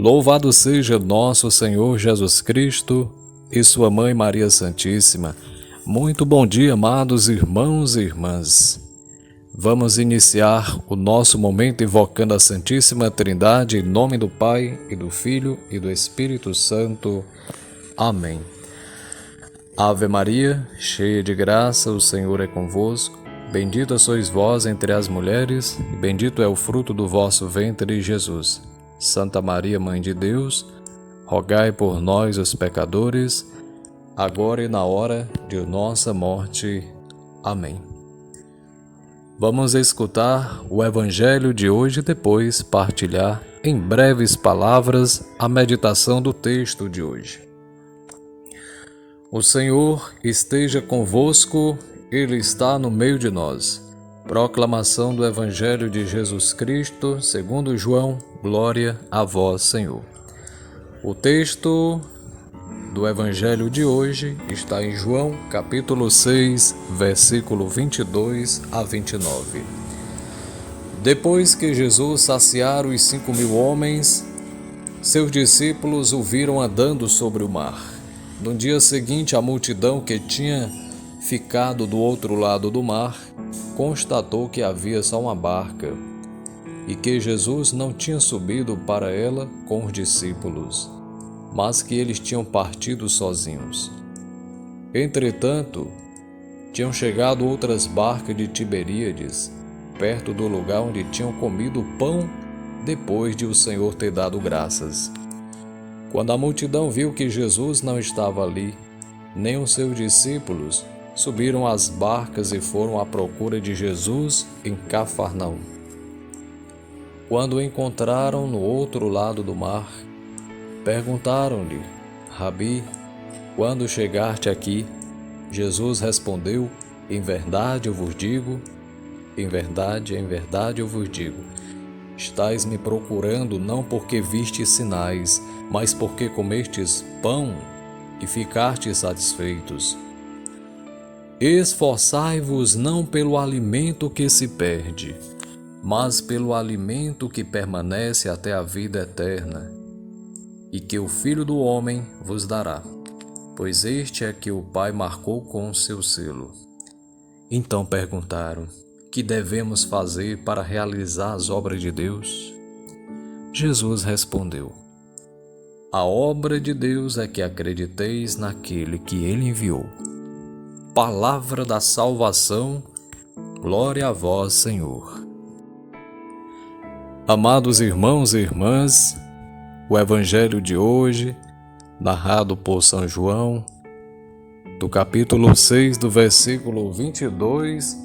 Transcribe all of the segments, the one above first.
Louvado seja nosso Senhor Jesus Cristo e sua Mãe Maria Santíssima. Muito bom dia, amados irmãos e irmãs. Vamos iniciar o nosso momento invocando a Santíssima Trindade em nome do Pai, e do Filho, e do Espírito Santo. Amém. Ave Maria, cheia de graça, o Senhor é convosco. Bendita sois vós entre as mulheres, e bendito é o fruto do vosso ventre, Jesus. Santa Maria, Mãe de Deus, rogai por nós, os pecadores, agora e na hora de nossa morte. Amém. Vamos escutar o Evangelho de hoje e depois partilhar em breves palavras a meditação do texto de hoje. O Senhor esteja convosco, Ele está no meio de nós. Proclamação do Evangelho de Jesus Cristo, segundo João. Glória a vós, Senhor. O texto do Evangelho de hoje está em João, capítulo 6, versículo 22 a 29. Depois que Jesus saciara os 5.000 homens, seus discípulos o viram andando sobre o mar. No dia seguinte, a multidão que tinha ficado do outro lado do mar constatou que havia só uma barca e que Jesus não tinha subido para ela com os discípulos, mas que eles tinham partido sozinhos. Entretanto, tinham chegado outras barcas de Tiberíades, perto do lugar onde tinham comido o pão depois de o Senhor ter dado graças. Quando a multidão viu que Jesus não estava ali, nem os seus discípulos, subiram às barcas e foram à procura de Jesus em Cafarnaum. Quando o encontraram no outro lado do mar, perguntaram-lhe: Rabi, quando chegaste aqui? Jesus respondeu: em verdade eu vos digo, em verdade eu vos digo, estais me procurando não porque vistes sinais, mas porque comestes pão e ficastes satisfeitos. Esforçai-vos não pelo alimento que se perde, mas pelo alimento que permanece até a vida eterna, e que o Filho do Homem vos dará, pois este é que o Pai marcou com o seu selo. Então perguntaram: que devemos fazer para realizar as obras de Deus? Jesus respondeu: a obra de Deus é que acrediteis naquele que Ele enviou. Palavra da salvação, glória a vós, Senhor. Amados irmãos e irmãs, o Evangelho de hoje, narrado por São João, do capítulo 6, do versículo 22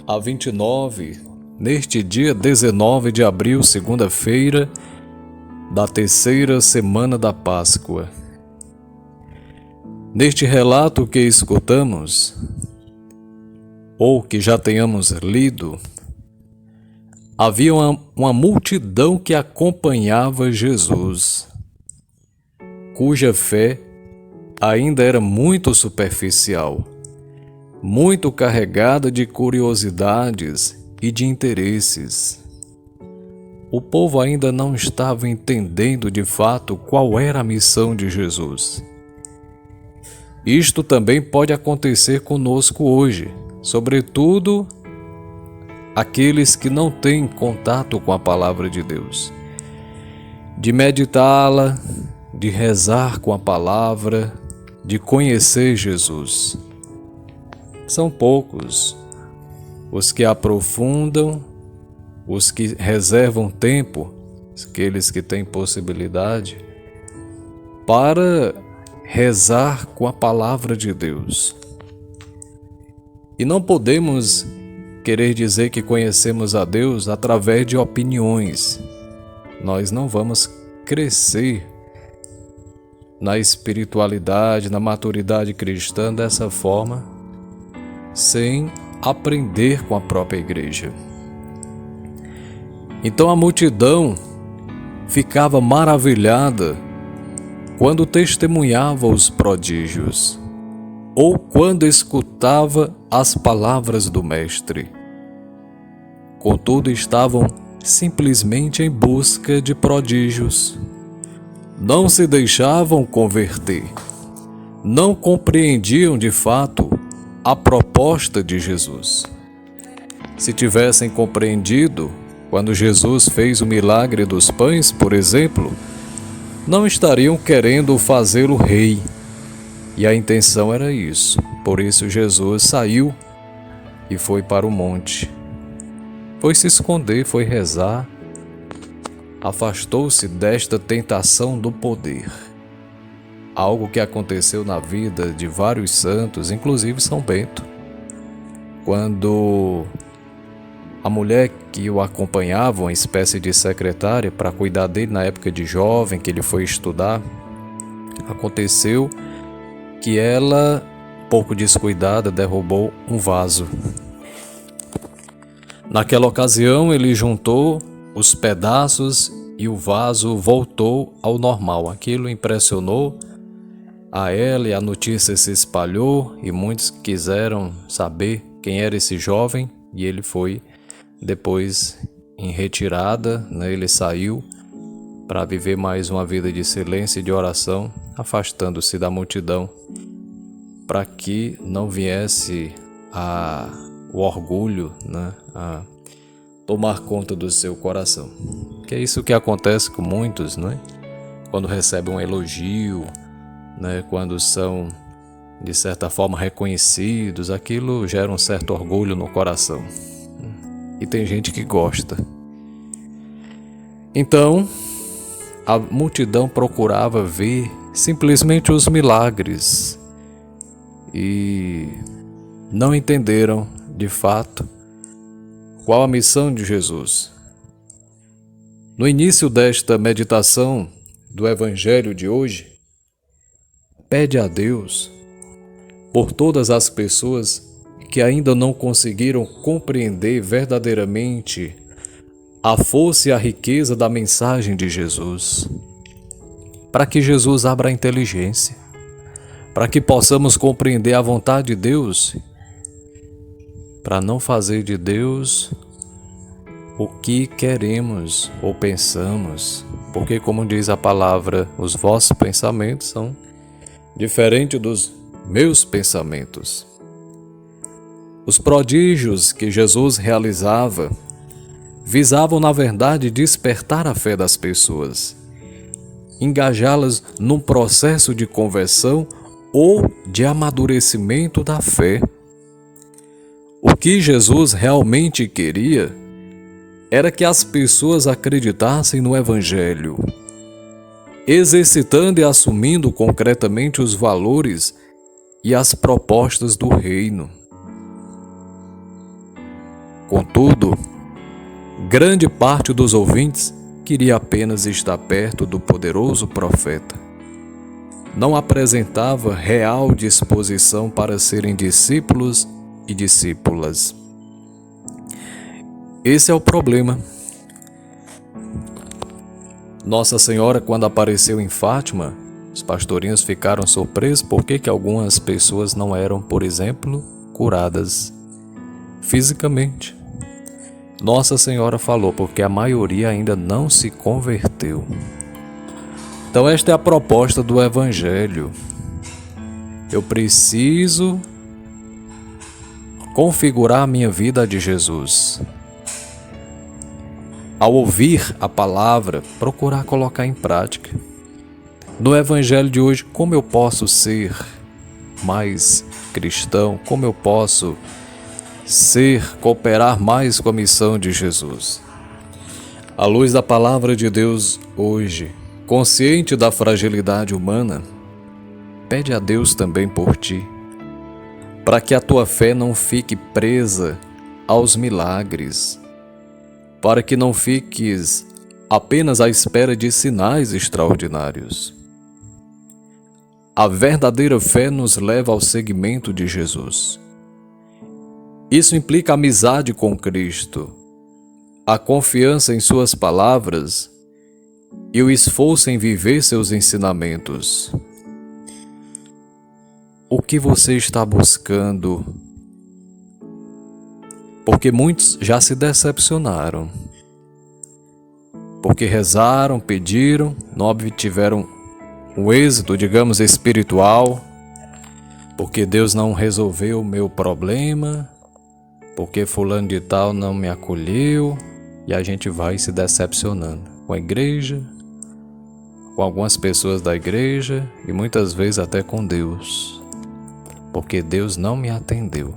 a 29, neste dia 19 de abril, segunda-feira, da terceira semana da Páscoa. Neste relato que escutamos, ou que já tenhamos lido, havia uma multidão que acompanhava Jesus, cuja fé ainda era muito superficial, muito carregada de curiosidades e de interesses. O povo ainda não estava entendendo de fato qual era a missão de Jesus. Isto também pode acontecer conosco hoje, sobretudo aqueles que não têm contato com a palavra de Deus. De meditá-la, de rezar com a palavra, de conhecer Jesus. São poucos os que aprofundam, os que reservam tempo, aqueles que têm possibilidade, para rezar com a palavra de Deus. E não podemos querer dizer que conhecemos a Deus através de opiniões. Nós não vamos crescer na espiritualidade, na maturidade cristã dessa forma, sem aprender com a própria igreja. Então a multidão ficava maravilhada quando testemunhava os prodígios, ou quando escutava as palavras do Mestre. Contudo, estavam simplesmente em busca de prodígios, não se deixavam converter, não compreendiam de fato a proposta de Jesus. Se tivessem compreendido, quando Jesus fez o milagre dos pães, por exemplo, não estariam querendo fazê-lo rei. E a intenção era isso. Por isso Jesus saiu e foi para o monte. Foi se esconder, foi rezar. Afastou-se desta tentação do poder. Algo que aconteceu na vida de vários santos, inclusive São Bento. Quando a mulher que o acompanhava, uma espécie de secretária para cuidar dele na época de jovem, que ele foi estudar, aconteceu que ela, pouco descuidada, derrubou um vaso. Naquela ocasião, ele juntou os pedaços e o vaso voltou ao normal. Aquilo impressionou a ela e a notícia se espalhou e muitos quiseram saber quem era esse jovem e ele foi depois em retirada, ele saiu para viver mais uma vida de silêncio e de oração, afastando-se da multidão, para que não viesse o orgulho, a tomar conta do seu coração. Que é isso que acontece com muitos, quando recebem um elogio, quando são de certa forma reconhecidos, aquilo gera um certo orgulho no coração. E tem gente que gosta. Então, a multidão procurava ver simplesmente os milagres e não entenderam, de fato, qual a missão de Jesus. No início desta meditação do Evangelho de hoje, pede a Deus por todas as pessoas que ainda não conseguiram compreender verdadeiramente a força e a riqueza da mensagem de Jesus, para que Jesus abra a inteligência, para que possamos compreender a vontade de Deus, para não fazer de Deus o que queremos ou pensamos, porque, como diz a palavra, os vossos pensamentos são diferentes dos meus pensamentos. Os prodígios que Jesus realizava visavam, na verdade, despertar a fé das pessoas, engajá-las num processo de conversão ou de amadurecimento da fé. O que Jesus realmente queria era que as pessoas acreditassem no Evangelho, exercitando e assumindo concretamente os valores e as propostas do reino. Contudo, grande parte dos ouvintes queria apenas estar perto do poderoso profeta. Não apresentava real disposição para serem discípulos e discípulas. Esse é o problema. Nossa Senhora, quando apareceu em Fátima, os pastorinhos ficaram surpresos porque algumas pessoas não eram, por exemplo, curadas fisicamente. Nossa Senhora falou porque a maioria ainda não se converteu. Então esta é a proposta do Evangelho. Eu preciso configurar a minha vida de Jesus. Ao ouvir a palavra, procurar colocar em prática. No Evangelho de hoje, como eu posso ser mais cristão? Como eu posso cooperar mais com a missão de Jesus? À luz da palavra de Deus hoje, consciente da fragilidade humana, pede a Deus também por ti, para que a tua fé não fique presa aos milagres, para que não fiques apenas à espera de sinais extraordinários. A verdadeira fé nos leva ao seguimento de Jesus. Isso implica amizade com Cristo, a confiança em suas palavras e o esforço em viver seus ensinamentos. O que você está buscando? Porque muitos já se decepcionaram, porque rezaram, pediram, não obtiveram o êxito, digamos, espiritual, porque Deus não resolveu o meu problema, porque fulano de tal não me acolheu, e a gente vai se decepcionando com a igreja, com algumas pessoas da igreja e muitas vezes até com Deus, porque Deus não me atendeu.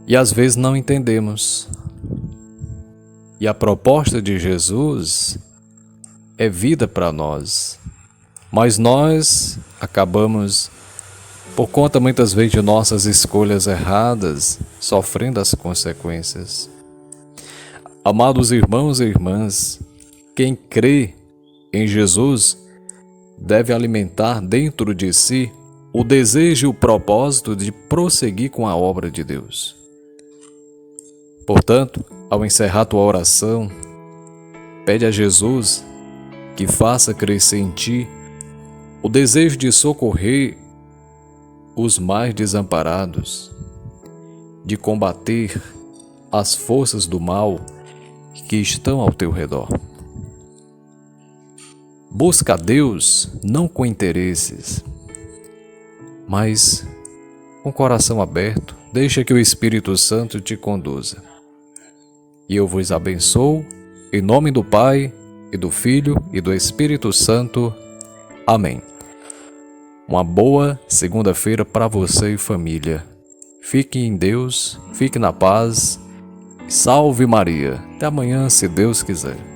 E às vezes não entendemos. E a proposta de Jesus é vida para nós, mas nós acabamos, por conta muitas vezes de nossas escolhas erradas, sofrendo as consequências. Amados irmãos e irmãs, quem crê em Jesus deve alimentar dentro de si o desejo e o propósito de prosseguir com a obra de Deus. Portanto, ao encerrar tua oração, pede a Jesus que faça crescer em ti o desejo de socorrer os mais desamparados, de combater as forças do mal que estão ao teu redor. Busca a Deus não com interesses, mas com o coração aberto, deixa que o Espírito Santo te conduza. E eu vos abençoo, em nome do Pai, e do Filho, e do Espírito Santo. Amém. Uma boa segunda-feira para você e família. Fique em Deus, fique na paz. Salve Maria. Até amanhã, se Deus quiser.